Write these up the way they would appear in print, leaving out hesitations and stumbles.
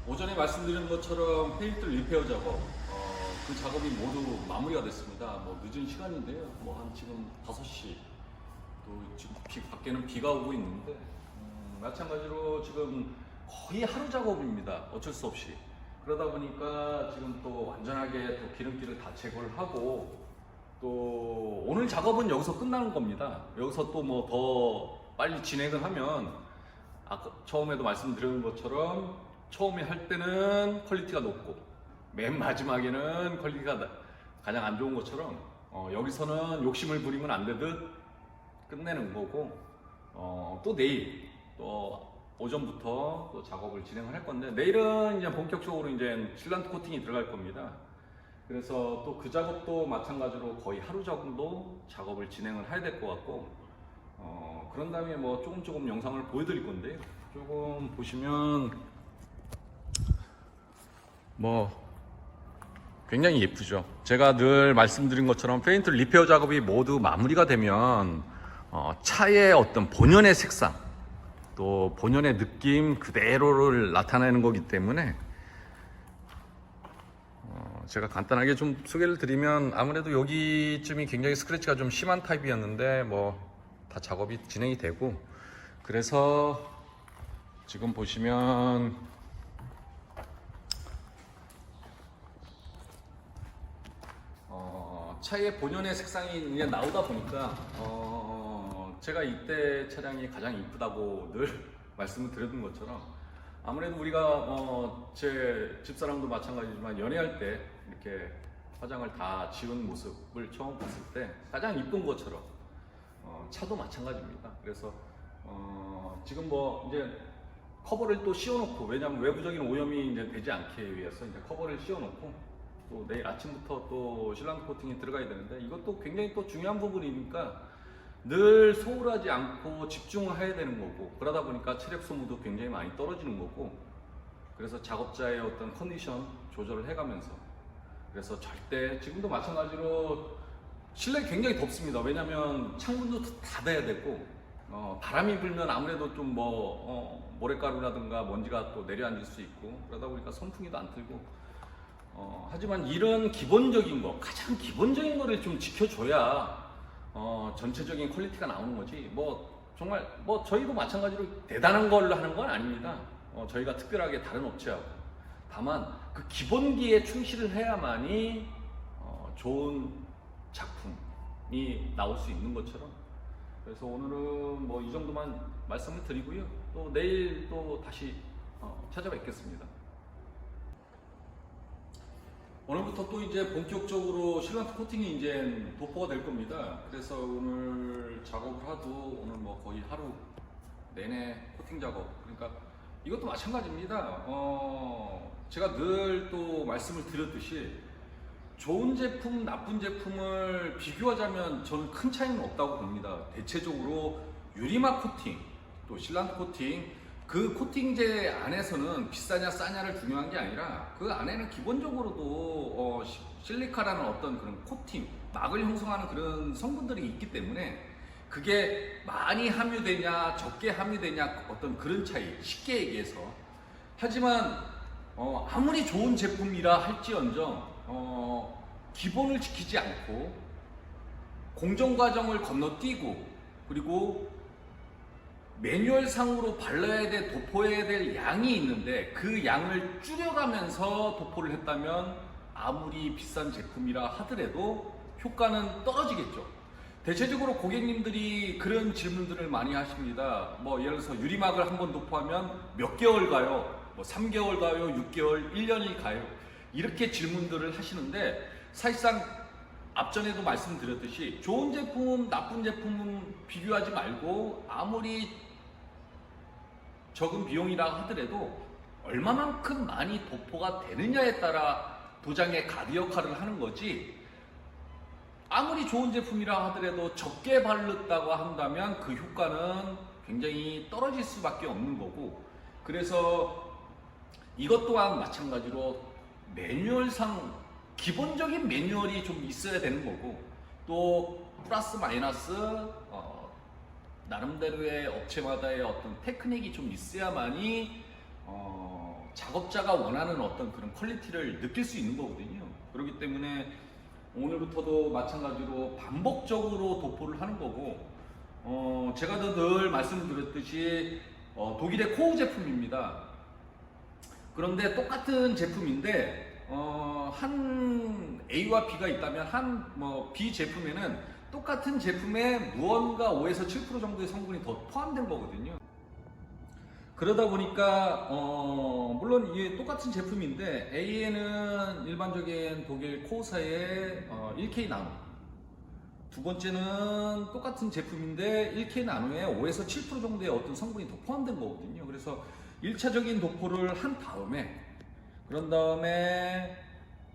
오전에 말씀드린 것처럼 페인트 리페어 작업, 그 작업이 모두 마무리가 됐습니다. 뭐 늦은 시간인데요. 뭐 한 지금 5시, 또 지금 밖에는 비가 오고 있는데, 마찬가지로 지금 거의 하루 작업입니다. 어쩔 수 없이. 그러다 보니까 지금 또 완전하게 또 기름기를 다 제거를 하고, 또 오늘 작업은 여기서 끝나는 겁니다. 여기서 또 뭐 더 빨리 진행을 하면, 아까 처음에도 말씀드린 것처럼 처음에 할 때는 퀄리티가 높고 맨 마지막에는 퀄리티가 가장 안 좋은 것처럼 여기서는 욕심을 부리면 안 되듯 끝내는 거고, 또 내일 또 오전부터 또 작업을 진행을 할 건데, 내일은 이제 본격적으로 이제 실란트 코팅이 들어갈 겁니다. 그래서 또 그 작업도 마찬가지로 거의 하루 정도 작업을 진행을 해야 될 것 같고, 그런 다음에 뭐 조금 영상을 보여드릴 건데요. 조금 보시면 뭐 굉장히 예쁘죠. 제가 늘 말씀드린 것처럼 페인트 리페어 작업이 모두 마무리가 되면 차의 어떤 본연의 색상, 또 본연의 느낌 그대로를 나타내는 거기 때문에 제가 간단하게 좀 소개를 드리면, 아무래도 여기쯤이 굉장히 스크래치가 좀 심한 타입이었는데 뭐 다 작업이 진행이 되고, 그래서 지금 보시면 차의 본연의 색상이 이제 나오다 보니까 제가 이때 차량이 가장 이쁘다고 늘 말씀을 드렸던 것처럼, 아무래도 우리가 제 집사람도 마찬가지지만 연애할 때 이렇게 화장을 다 지운 모습을 처음 봤을 때 가장 이쁜 것처럼 차도 마찬가지입니다. 그래서 지금 뭐 이제 커버를 또 씌워놓고, 왜냐하면 외부적인 오염이 이제 되지 않게 위해서 이제 커버를 씌워놓고, 또 내일 아침부터 또 실란트 코팅이 들어가야 되는데, 이것도 굉장히 또 중요한 부분이니까 늘 소홀하지 않고 집중을 해야 되는 거고, 그러다 보니까 체력 소모도 굉장히 많이 떨어지는 거고, 그래서 작업자의 어떤 컨디션 조절을 해가면서, 그래서 절대 지금도 마찬가지로 실내 굉장히 덥습니다. 왜냐면 창문도 닫아야 되고, 바람이 불면 아무래도 좀 모래가루라든가 먼지가 또 내려앉을 수 있고, 그러다 보니까 선풍기도 안 틀고, 하지만 이런 기본적인 거, 가장 기본적인 거를 좀 지켜줘야 전체적인 퀄리티가 나오는 거지. 뭐 정말 뭐 저희도 마찬가지로 대단한 걸로 하는 건 아닙니다. 저희가 특별하게 다른 업체하고, 다만 그 기본기에 충실을 해야만이 좋은 작품이 나올 수 있는 것처럼, 그래서 오늘은 뭐 이 정도만 말씀을 드리고요. 또 내일 또 다시 찾아뵙겠습니다. 오늘부터 또 이제 본격적으로 실란트 코팅이 이제 도포가 될 겁니다. 그래서 오늘 작업을 하도 오늘 뭐 거의 하루 내내 코팅 작업, 그러니까 이것도 마찬가지입니다. 제가 늘 또 말씀을 드렸듯이 좋은 제품, 나쁜 제품을 비교하자면 저는 큰 차이는 없다고 봅니다. 대체적으로 유리막 코팅, 또 실란트 코팅, 그 코팅제 안에서는 비싸냐 싸냐를 중요한 게 아니라, 그 안에는 기본적으로도 실리카라는 어떤 그런 코팅, 막을 형성하는 그런 성분들이 있기 때문에, 그게 많이 함유되냐 적게 함유되냐 어떤 그런 차이, 쉽게 얘기해서. 하지만 아무리 좋은 제품이라 할지언정 기본을 지키지 않고 공정 과정을 건너뛰고, 그리고 매뉴얼상으로 발라야 될, 도포해야 될 양이 있는데 그 양을 줄여가면서 도포를 했다면 아무리 비싼 제품이라 하더라도 효과는 떨어지겠죠. 대체적으로 고객님들이 그런 질문들을 많이 하십니다. 뭐 예를 들어서 유리막을 한번 도포하면 몇 개월 가요? 뭐 3개월 가요? 6개월? 1년이 가요? 이렇게 질문들을 하시는데, 사실상 앞전에도 말씀드렸듯이 좋은 제품, 나쁜 제품은 비교하지 말고, 아무리 적은 비용이라 하더라도 얼마만큼 많이 도포가 되느냐에 따라 도장의 가드 역할을 하는 거지, 아무리 좋은 제품이라 하더라도 적게 바르다고 한다면 그 효과는 굉장히 떨어질 수밖에 없는 거고, 그래서 이것 또한 마찬가지로 매뉴얼상 기본적인 매뉴얼이 좀 있어야 되는 거고, 또 플러스 마이너스 나름대로의 업체마다의 어떤 테크닉이 좀 있어야만이 작업자가 원하는 어떤 그런 퀄리티를 느낄 수 있는 거거든요. 그렇기 때문에 오늘부터도 마찬가지로 반복적으로 도포를 하는 거고, 제가 늘 말씀드렸듯이 독일의 코우 제품입니다. 그런데 똑같은 제품인데 한 A와 B가 있다면 한 B 제품에는 똑같은 제품에 무언가 5에서 7% 정도의 성분이 더 포함된 거거든요. 그러다 보니까 물론 이게 똑같은 제품인데 A에는 일반적인 독일 코우사의 1K 나노, 두 번째는 똑같은 제품인데 1K 나노에 5에서 7% 정도의 어떤 성분이 더 포함된 거거든요. 그래서 1차적인 도포를 한 다음에, 그런 다음에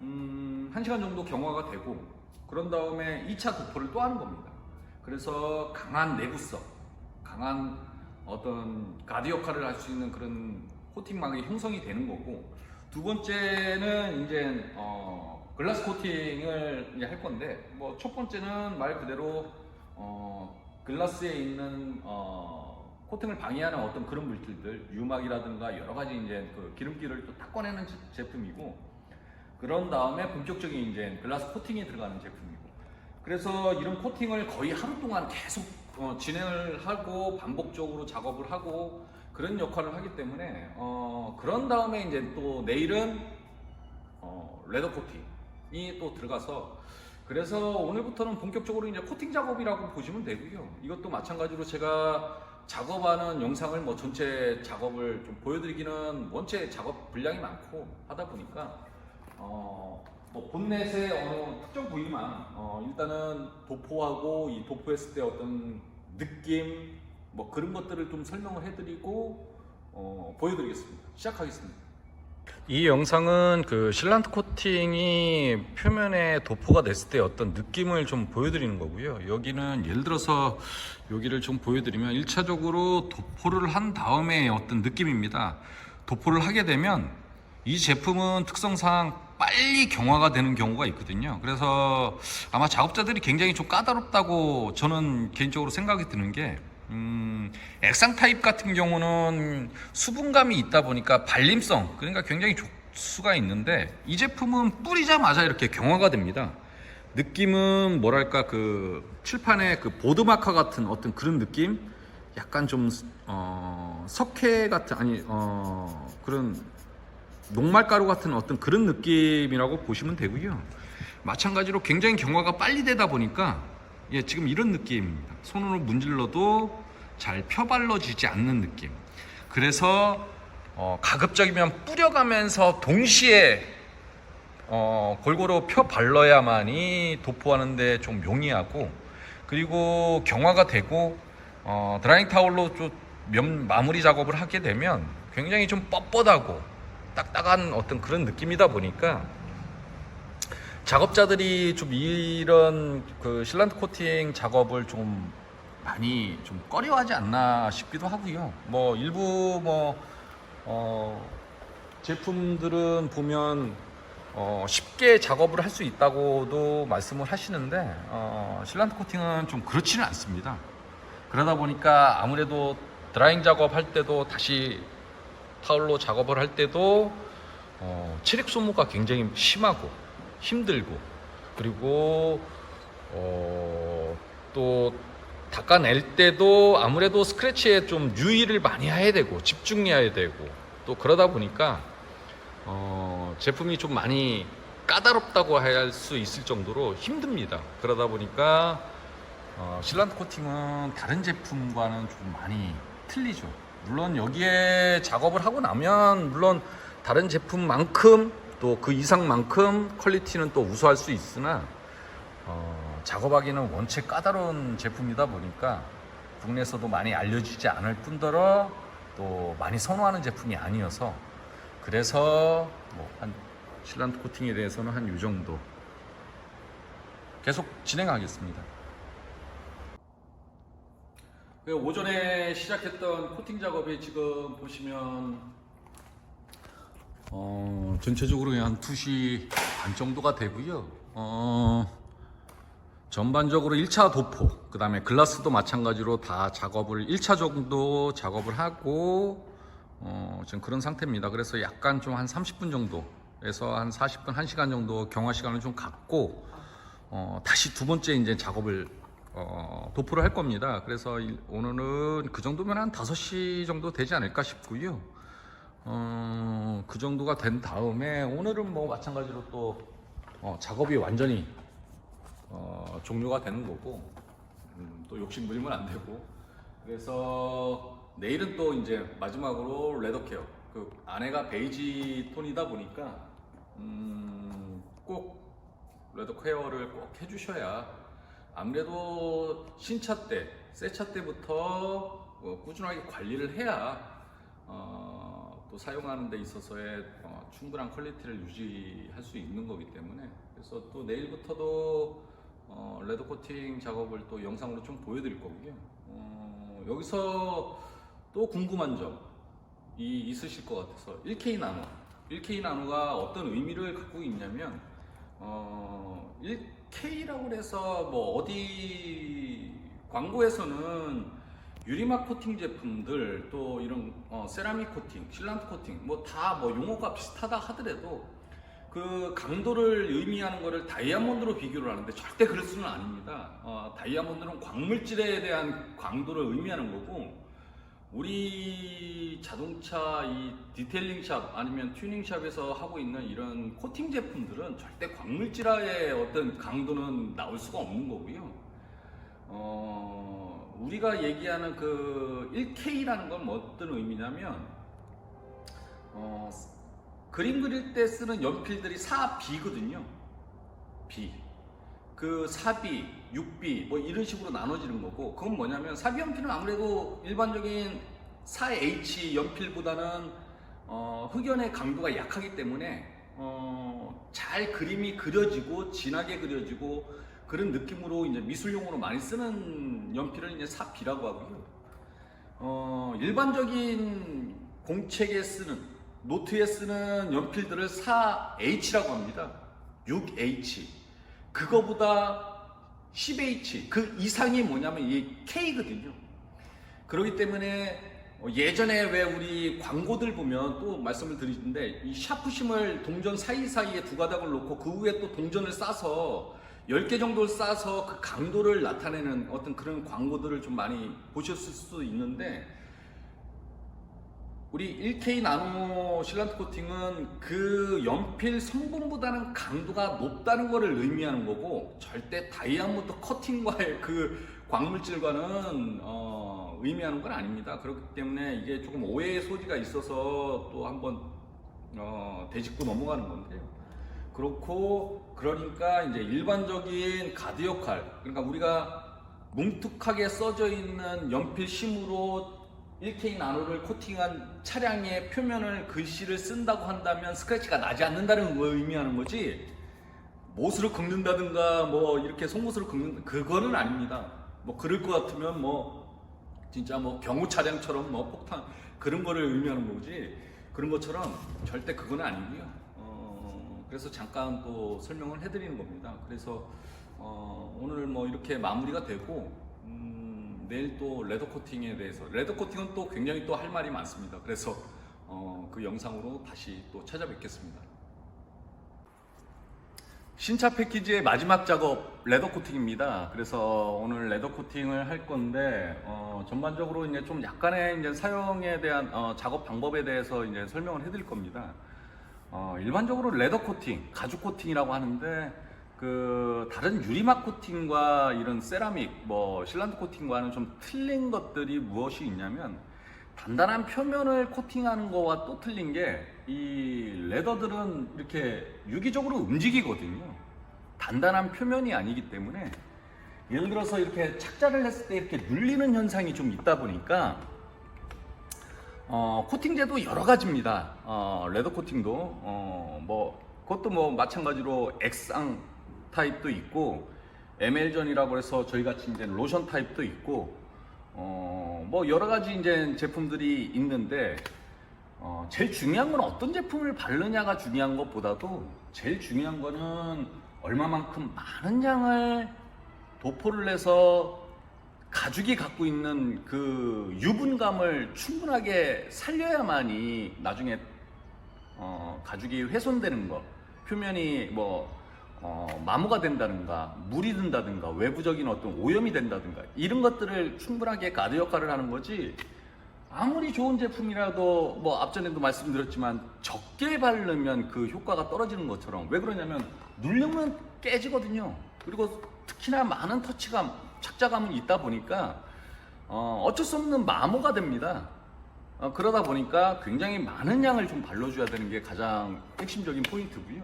1시간 정도 경화가 되고, 그런 다음에 2차 도포를 또 하는 겁니다. 그래서 강한 내구성, 강한 어떤 가드 역할을 할 수 있는 그런 코팅막이 형성이 되는 거고, 두 번째는 이제 글라스 코팅을 이제 할 건데, 뭐 첫 번째는 말 그대로 글라스에 있는 코팅을 방해하는 어떤 그런 물질들, 유막이라든가 여러 가지 이제 그 기름기를 또 닦아내는 제품이고, 그런 다음에 본격적인 이제 글라스 코팅이 들어가는 제품이고, 그래서 이런 코팅을 거의 하루 동안 계속 진행을 하고 반복적으로 작업을 하고 그런 역할을 하기 때문에 그런 다음에 이제 또 내일은 레더 코팅이 또 들어가서, 그래서 오늘부터는 본격적으로 이제 코팅 작업이라고 보시면 되고요. 이것도 마찬가지로 제가 작업하는 영상을 뭐 전체 작업을 좀 보여드리기는 원체 작업 분량이 많고 하다 보니까 뭐 본넷의 어느 특정 부위만 일단은 도포하고, 이 도포했을 때 어떤 느낌 뭐 그런 것들을 좀 설명을 해드리고 보여드리겠습니다. 시작하겠습니다. 이 영상은 그 실란트 코팅이 표면에 도포가 됐을 때 어떤 느낌을 좀 보여드리는 거고요. 여기는 예를 들어서 여기를 좀 보여드리면 1차적으로 도포를 한 다음에 어떤 느낌입니다. 도포를 하게 되면 이 제품은 특성상 빨리 경화가 되는 경우가 있거든요. 그래서 아마 작업자들이 굉장히 좀 까다롭다고 저는 개인적으로 생각이 드는 게, 액상 타입 같은 경우는 수분감이 있다 보니까 발림성, 그러니까 굉장히 좋을 수가 있는데, 이 제품은 뿌리자마자 이렇게 경화가 됩니다. 느낌은 뭐랄까, 그 칠판의 그 보드마카 같은 어떤 그런 느낌, 약간 좀 석회 같은, 아니 그런 녹말가루 같은 어떤 그런 느낌이라고 보시면 되고요. 마찬가지로 굉장히 경화가 빨리 되다 보니까 지금 이런 느낌입니다. 손으로 문질러도 잘 펴발라지지 않는 느낌. 그래서 가급적이면 뿌려가면서 동시에 골고루 펴발라야만이 도포하는데 좀 용이하고, 그리고 경화가 되고 드라잉 타올로 좀 마무리 작업을 하게 되면 굉장히 좀 뻣뻣하고 딱딱한 어떤 그런 느낌이다 보니까 작업자들이 좀 이런 그 실란트 코팅 작업을 좀 많이 좀 꺼려하지 않나 싶기도 하고요. 뭐 일부 제품들은 보면 쉽게 작업을 할 수 있다고도 말씀을 하시는데 실란트 코팅은 좀 그렇지는 않습니다. 그러다 보니까 아무래도 드라잉 작업할 때도, 다시 타올로 작업을 할 때도 체력 소모가 굉장히 심하고 힘들고, 그리고 또 닦아낼 때도 아무래도 스크래치에 좀 유의를 많이 해야 되고 집중해야 되고, 또 그러다 보니까 제품이 좀 많이 까다롭다고 할 수 있을 정도로 힘듭니다. 그러다 보니까 실란트 코팅은 다른 제품과는 좀 많이 틀리죠. 물론 여기에 작업을 하고 나면 물론 다른 제품만큼 또 그 이상만큼 퀄리티는 또 우수할 수 있으나 작업하기는 원체 까다로운 제품이다 보니까 국내에서도 많이 알려지지 않을 뿐더러 또 많이 선호하는 제품이 아니어서, 그래서 한 실란트 코팅에 대해서는 한 이 정도 계속 진행하겠습니다. 오전에 시작했던 코팅 작업이 지금 보시면 전체적으로 한 2시 반 정도가 되고요. 전반적으로 1차 도포, 그 다음에 글라스도 마찬가지로 다 작업을 1차 정도 작업을 하고 지금 그런 상태입니다. 그래서 약간 좀 한 30분 정도에서 한 40분, 1시간 정도 경화 시간을 좀 갖고 다시 두 번째 이제 작업을 도포를 할 겁니다. 그래서 오늘은 그 정도면 한 5시 정도 되지 않을까 싶고요. 그 정도가 된 다음에 오늘은 뭐 마찬가지로 또 작업이 완전히 종료가 되는 거고, 또 욕심 부리면 안 되고, 그래서 내일은 또 이제 마지막으로 레더 케어. 그 안에가 베이지 톤이다 보니까 꼭 레더 케어를 꼭 해주셔야, 아무래도 신차 때, 새 차 때부터 꾸준하게 관리를 해야 또 사용하는 데 있어서의 충분한 퀄리티를 유지할 수 있는 거기 때문에, 그래서 또 내일부터도 레더 코팅 작업을 또 영상으로 좀 보여드릴 거고요. 여기서 또 궁금한 점이 있으실 것 같아서 1K 나노, 1K 나노가 어떤 의미를 갖고 있냐면 1K라고 해서 뭐 어디 광고에서는 유리막 코팅 제품들, 또 이런 세라믹 코팅, 실란트 코팅 뭐 다 뭐 용어가 비슷하다 하더라도 그 강도를 의미하는 거를 다이아몬드로 비교를 하는데 절대 그럴 수는 아닙니다. 다이아몬드는 광물질에 대한 강도를 의미하는 거고, 우리 자동차 이 디테일링 샵 아니면 튜닝 샵에서 하고 있는 이런 코팅 제품들은 절대 광물질의 어떤 강도는 나올 수가 없는 거고요. 우리가 얘기하는 그 1K라는 건 뭐 어떤 의미냐면, 그림 그릴 때 쓰는 연필들이 4B거든요. B. 그 4B, 6B 뭐 이런 식으로 나눠지는 거고, 그건 뭐냐면 4B 연필은 아무래도 일반적인 4H 연필보다는 흑연의 강도가 약하기 때문에 잘 그림이 그려지고 진하게 그려지고 그런 느낌으로 이제 미술용으로 많이 쓰는 연필을 이제 4B라고 하고요. 일반적인 공책에 쓰는, 노트에 쓰는 연필들을 4H라고 합니다. 6H. 그거보다 10H, 그 이상이 뭐냐면 이 K거든요. 그렇기 때문에 예전에 왜 우리 광고들 보면 또 말씀을 드리는데, 이 샤프심을 동전 사이사이에 두 가닥을 놓고 그 위에 또 동전을 싸서 10개 정도를 싸서 그 강도를 나타내는 어떤 그런 광고들을 좀 많이 보셨을 수도 있는데, 우리 1K 나노 실란트 코팅은 그 연필 성분보다는 강도가 높다는 것을 의미하는 거고, 절대 다이아몬드 커팅과의 그 광물질과는 의미하는 건 아닙니다. 그렇기 때문에 이게 조금 오해의 소지가 있어서 또 한번 되짚고 넘어가는 건데요. 그렇고, 그러니까 이제 일반적인 가드 역할, 그러니까 우리가 뭉툭하게 써져 있는 연필 심으로 1K 나노를 코팅한 차량의 표면을 글씨를 쓴다고 한다면 스크래치가 나지 않는다는 걸 의미하는 거지, 못으로 긁는다든가 뭐 이렇게 송곳으로 긁는, 그거는 아닙니다. 뭐 그럴 것 같으면 뭐 진짜 뭐 경호 차량처럼 뭐 폭탄 그런 거를 의미하는 거지, 그런 것처럼 절대 그건 아니고요. 그래서 잠깐 또 설명을 해드리는 겁니다. 그래서 오늘 뭐 이렇게 마무리가 되고, 내일 또 레더 코팅에 대해서, 레더 코팅은 또 굉장히 또 할 말이 많습니다. 그래서 그 영상으로 다시 또 찾아뵙겠습니다. 신차 패키지의 마지막 작업 레더 코팅입니다. 그래서 오늘 레더 코팅을 할 건데, 전반적으로 이제 좀 약간의 이제 사용에 대한 작업 방법에 대해서 이제 설명을 해드릴 겁니다. 일반적으로 레더 코팅, 가죽 코팅이라고 하는데, 그 다른 유리막 코팅과 이런 세라믹, 뭐 실란트 코팅과는 좀 틀린 것들이 무엇이 있냐면, 단단한 표면을 코팅하는 거와 또 틀린 게, 이 레더들은 이렇게 유기적으로 움직이거든요. 단단한 표면이 아니기 때문에, 예를 들어서 이렇게 착자를 했을 때 이렇게 눌리는 현상이 좀 있다 보니까 코팅제도 여러 가지입니다. 레더 코팅도 뭐 그것도 뭐 마찬가지로 액상 타입도 있고, 에멜전이라고 해서 저희 같이 이제 로션 타입도 있고, 뭐 여러 가지 이제 제품들이 있는데, 제일 중요한 건 어떤 제품을 바르느냐가 중요한 것보다도 제일 중요한 거는 얼마만큼 많은 양을 도포를 해서 가죽이 갖고 있는 그 유분감을 충분하게 살려야만이 나중에 가죽이 훼손되는 거, 표면이 마모가 된다든가 물이 든다든가 외부적인 어떤 오염이 된다든가 이런 것들을 충분하게 가드 역할을 하는 거지. 아무리 좋은 제품이라도 앞전에도 말씀드렸지만 적게 바르면 그 효과가 떨어지는 것처럼. 왜 그러냐면 누르면 깨지거든요. 그리고 특히나 많은 터치감, 착자감은 있다 보니까 어쩔 수 없는 마모가 됩니다. 그러다 보니까 굉장히 많은 양을 좀 발라줘야 되는 게 가장 핵심적인 포인트고요.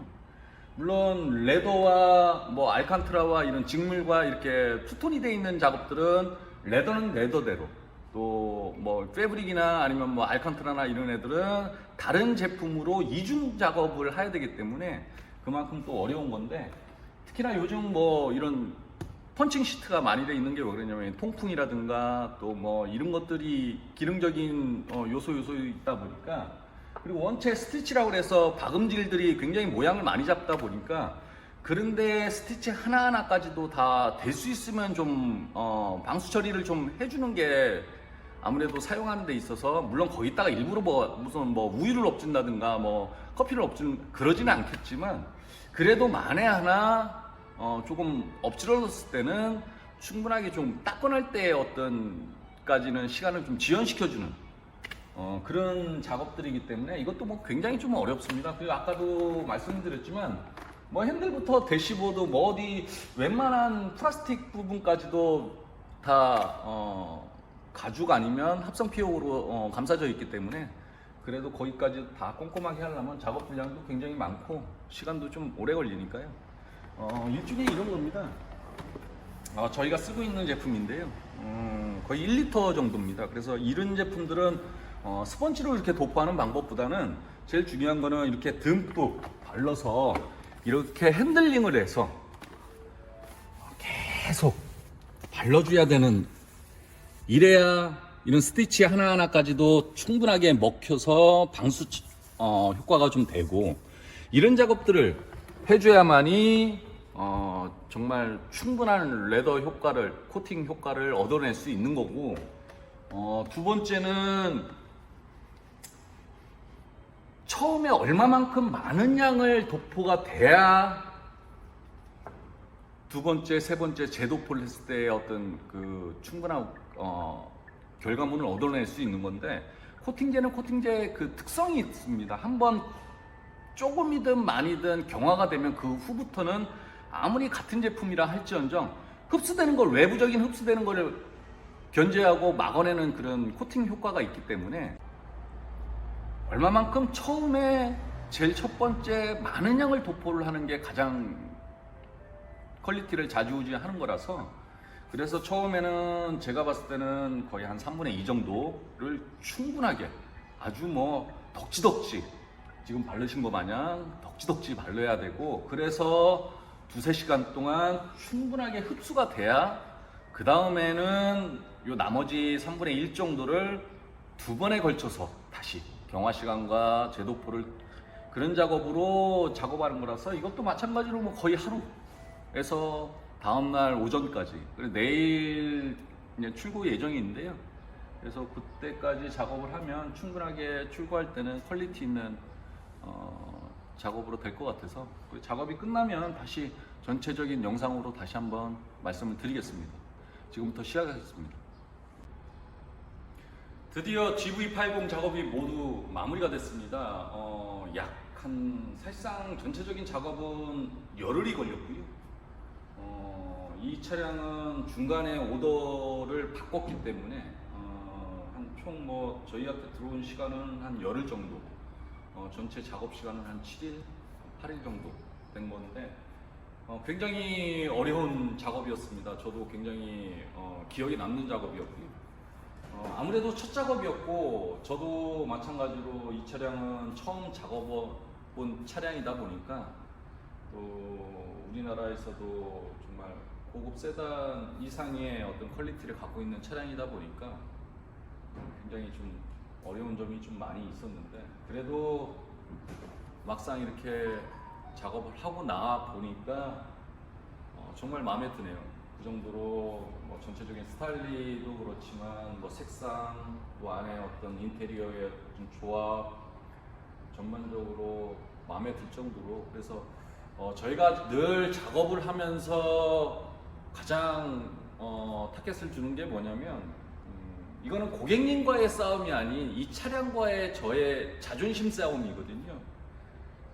물론 레더와 알칸트라와 이런 직물과 이렇게 투톤이 되어 있는 작업들은 레더는 레더대로, 또 패브릭이나 아니면 알칸트라나 이런 애들은 다른 제품으로 이중 작업을 해야 되기 때문에 그만큼 또 어려운 건데, 특히나 요즘 이런 펀칭 시트가 많이 돼 있는 게 왜 그러냐면 통풍이라든가 또 이런 것들이 기능적인 요소 있다 보니까, 그리고 원체 스티치라고 해서 박음질들이 굉장히 모양을 많이 잡다 보니까, 그런데 스티치 하나하나까지도 다 될 수 있으면 좀 방수 처리를 좀 해주는 게 아무래도 사용하는 데 있어서, 물론 거기다가 일부러 무슨 우유를 엎준다든가 커피를 그러지는 않겠지만, 그래도 만에 하나 조금 엎질러졌을 때는 충분하게 좀 닦아낼 때 까지는 시간을 좀 지연시켜주는 그런 작업들이기 때문에 이것도 굉장히 좀 어렵습니다. 그리고 아까도 말씀드렸지만 핸들부터 대시보드 어디 웬만한 플라스틱 부분까지도 다 가죽 아니면 합성 피혁으로 감싸져 있기 때문에, 그래도 거기까지 다 꼼꼼하게 하려면 작업 분량도 굉장히 많고 시간도 좀 오래 걸리니까요. 일종의 이런 겁니다. 저희가 쓰고 있는 제품인데요. 거의 1리터 정도입니다. 그래서 이런 제품들은 스펀지로 이렇게 도포하는 방법보다는 제일 중요한 거는 이렇게 듬뿍 발라서 이렇게 핸들링을 해서 계속 발라줘야 되는, 이래야 이런 스티치 하나하나까지도 충분하게 먹혀서 방수 효과가 좀 되고, 이런 작업들을 해줘야만이 정말 충분한 레더 효과를, 코팅 효과를 얻어낼 수 있는 거고, 두 번째는 처음에 얼마만큼 많은 양을 도포가 돼야 두 번째, 세 번째 재도포를 했을 때의 어떤 그 충분한 결과물을 얻어낼 수 있는 건데, 코팅제는 코팅제의 그 특성이 있습니다. 한번 조금이든 많이든 경화가 되면 그 후부터는 아무리 같은 제품이라 할지언정 흡수되는 걸, 외부적인 흡수되는 거를 견제하고 막아내는 그런 코팅 효과가 있기 때문에, 얼마만큼 처음에 제일 첫 번째 많은 양을 도포를 하는 게 가장 퀄리티를 좌지우지하는 거라서, 그래서 처음에는 제가 봤을 때는 거의 한 3분의 2 정도를 충분하게 아주 덕지덕지 지금 바르신 거 마냥 덕지덕지 발라야 되고, 그래서 2~3시간 동안 충분하게 흡수가 돼야 그 다음에는 요 나머지 3분의 1 정도를 2번에 걸쳐서 다시 경화 시간과 재도포를 그런 작업으로 작업하는 거라서, 이것도 마찬가지로 거의 하루에서 다음날 오전까지, 그리고 내일 이제 출고 예정인데요. 그래서 그때까지 작업을 하면 충분하게 출고할 때는 퀄리티 있는 작업으로 될 것 같아서, 작업이 끝나면 다시 전체적인 영상으로 다시 한번 말씀을 드리겠습니다. 지금부터 시작하겠습니다. 드디어 GV80 작업이 모두 마무리가 됐습니다. 사실상 전체적인 작업은 열흘이 걸렸고요. 이 차량은 중간에 오더를 바꿨기 때문에 한 총 저희한테 들어온 시간은 한 열흘 정도, 전체 작업 시간은 한 7일, 8일 정도 된 건데, 굉장히 어려운 작업이었습니다. 저도 굉장히 기억에 남는 작업이었고요. 아무래도 첫 작업이었고, 저도 마찬가지로 이 차량은 처음 작업해본 차량이다 보니까, 또 우리나라에서도 정말 고급 세단 이상의 어떤 퀄리티를 갖고 있는 차량이다 보니까 굉장히 좀 어려운 점이 좀 많이 있었는데, 그래도 막상 이렇게 작업을 하고 나와 보니까 정말 마음에 드네요. 그 정도로 뭐 전체적인 스타일리도 그렇지만 뭐 색상 또 안에 어떤 인테리어의 좀 조합 전반적으로 마음에 들 정도로 그래서 저희가 늘 작업을 하면서 가장 타겟을 주는 게 뭐냐면 이거는 고객님과의 싸움이 아닌 이 차량과의 저의 자존심 싸움이거든요.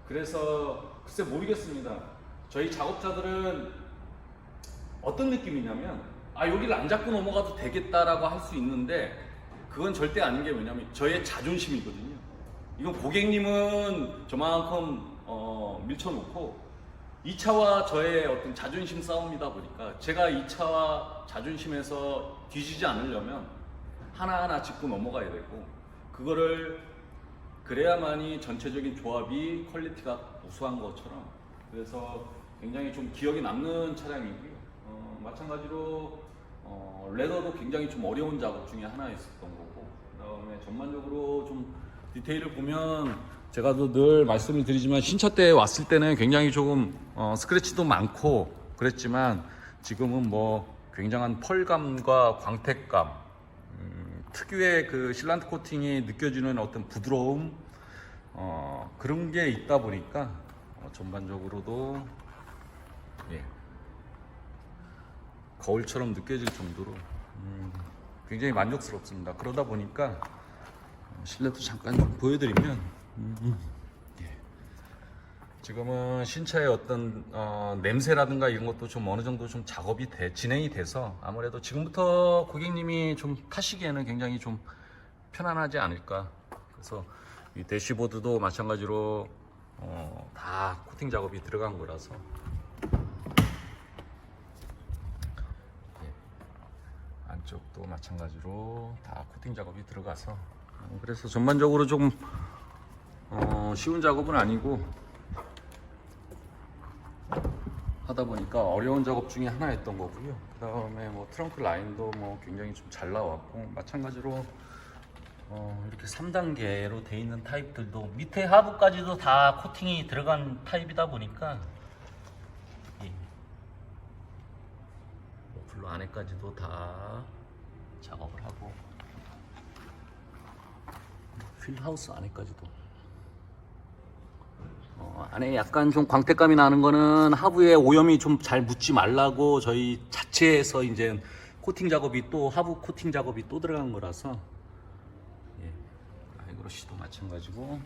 그래서 글쎄 모르겠습니다. 저희 작업자들은 어떤 느낌이냐면 여기를 안 잡고 넘어가도 되겠다라고 할 수 있는데 그건 절대 아닌 게 뭐냐면 저의 자존심이거든요. 이건 고객님은 저만큼 밀쳐놓고 이 차와 저의 어떤 자존심 싸움이다 보니까 제가 이 차와 자존심에서 뒤지지 않으려면 하나하나 짚고 넘어가야 되고 그거를 그래야만이 전체적인 조합이 퀄리티가 우수한 것처럼 그래서 굉장히 좀 기억에 남는 차량이고요. 마찬가지로 레더도 굉장히 좀 어려운 작업 중에 하나였었던 거고 그 다음에 전반적으로 좀 디테일을 보면 제가 늘 말씀을 드리지만 신차 때 왔을 때는 굉장히 조금 스크래치도 많고 그랬지만 지금은 뭐 굉장한 펄감과 광택감 특유의 그 실란트 코팅이 느껴지는 어떤 부드러움 그런 게 있다 보니까 전반적으로도 예, 거울처럼 느껴질 정도로 굉장히 만족스럽습니다. 그러다 보니까 실내도 잠깐 좀 보여드리면 예. 지금은 신차의 어떤 냄새라든가 이런 것도 좀 어느 정도 좀 작업이 진행이 돼서 아무래도 지금부터 고객님이 좀 타시기에는 굉장히 좀 편안하지 않을까. 그래서 이 대시보드도 마찬가지로 다 코팅 작업이 들어간 거라서 예. 안쪽도 마찬가지로 다 코팅 작업이 들어가서 그래서 전반적으로 조금 쉬운 작업은 아니고 하다 보니까 어려운 작업 중에 하나였던 거고요. 그 다음에 뭐 트렁크 라인도 뭐 굉장히 좀 잘 나왔고 마찬가지로 이렇게 3단계로 돼 있는 타입들도 밑에 하부까지도 다 코팅이 들어간 타입이다 보니까 예. 머플러 안에까지도 다 작업을 하고 휠하우스 안에까지도 안에 약간 좀 광택감이 나는 거는 하부에 오염이 좀 잘 묻지 말라고 저희 자체에서 이제 코팅 작업이 또 하부 코팅 작업이 또 들어간 거라서 예. 아이그로시도 마찬가지고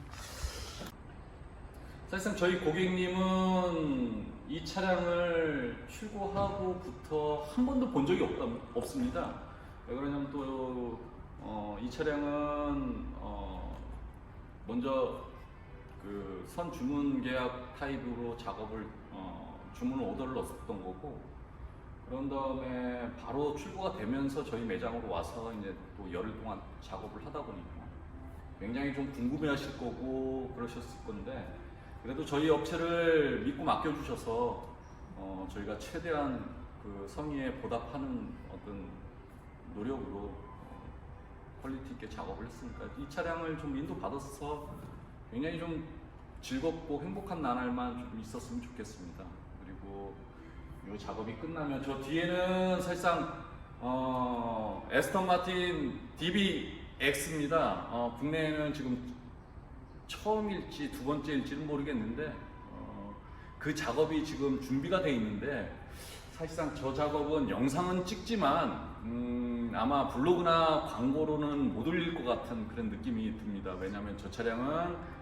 사실상 저희 고객님은 이 차량을 출고하고부터 한 번도 본 적이 없습니다. 왜 그러냐면 또 이 차량은 먼저 그 선 주문 계약 타입으로 작업을 주문 오더를 넣었던 거고 그런 다음에 바로 출고가 되면서 저희 매장으로 와서 이제 또 열흘 동안 작업을 하다 보니까 굉장히 좀 궁금해하실 거고 그러셨을 건데 그래도 저희 업체를 믿고 맡겨주셔서 저희가 최대한 그 성의에 보답하는 어떤 노력으로 퀄리티 있게 작업을 했으니까 이 차량을 좀 인도받아서 굉장히 좀 즐겁고 행복한 나날만 좀 있었으면 좋겠습니다. 그리고 이 작업이 끝나면 저 뒤에는 사실상 에스턴 마틴 DBX입니다. 국내에는 지금 처음일지 두 번째일지는 모르겠는데 그 작업이 지금 준비가 돼 있는데 사실상 저 작업은 영상은 찍지만 아마 블로그나 광고로는 못 올릴 것 같은 그런 느낌이 듭니다. 왜냐하면 저 차량은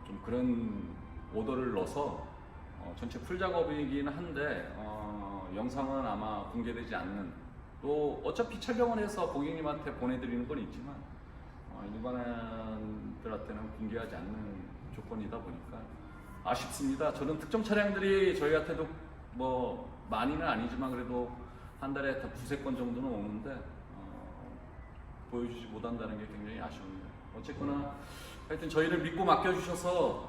좀 그런 오더를 넣어서 전체 풀 작업이긴 한데 영상은 아마 공개되지 않는 또 어차피 촬영을 해서 고객님한테 보내드리는 건 있지만 일반인들한테는 공개하지 않는 조건이다 보니까 아쉽습니다. 저는 특정 차량들이 저희한테도 뭐 많이는 아니지만 그래도 한 달에 두세 건 정도는 오는데 보여주지 못한다는 게 굉장히 아쉬웁니다. 어쨌거나 하여튼 저희를 믿고 맡겨주셔서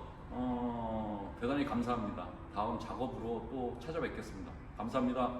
대단히 감사합니다. 다음 작업으로 또 찾아뵙겠습니다. 감사합니다.